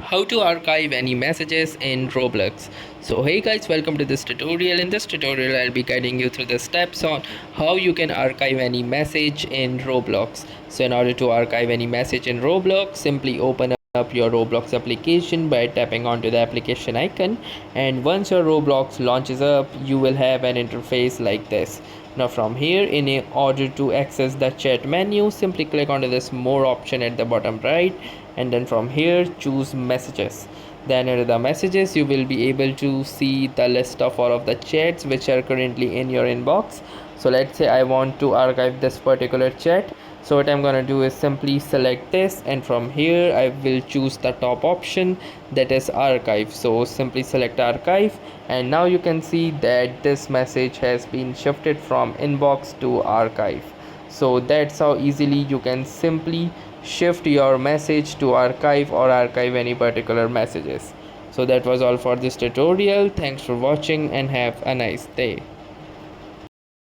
How to archive any messages in Roblox. So hey guys, welcome to this tutorial. In this tutorial I'll be guiding you through the steps on how you can archive any message in Roblox. So in order to archive any message in Roblox, simply open up your Roblox application by tapping onto the application icon, and once your Roblox launches up you will have an interface like this. Now from here, in order to access the chat menu, simply click onto this more option at the bottom right, and then from here choose messages. Then under the messages you will be able to see the list of all of the chats which are currently in your inbox. So let's say I want to archive this particular chat. So what I'm gonna do is simply select this, and from here I will choose the top option, that is archive. So simply select archive, and now you can see that this message has been shifted from inbox to archive. So that's how easily you can simply shift your message to archive or archive any particular messages. So that was all for this tutorial. Thanks for watching and have a nice day.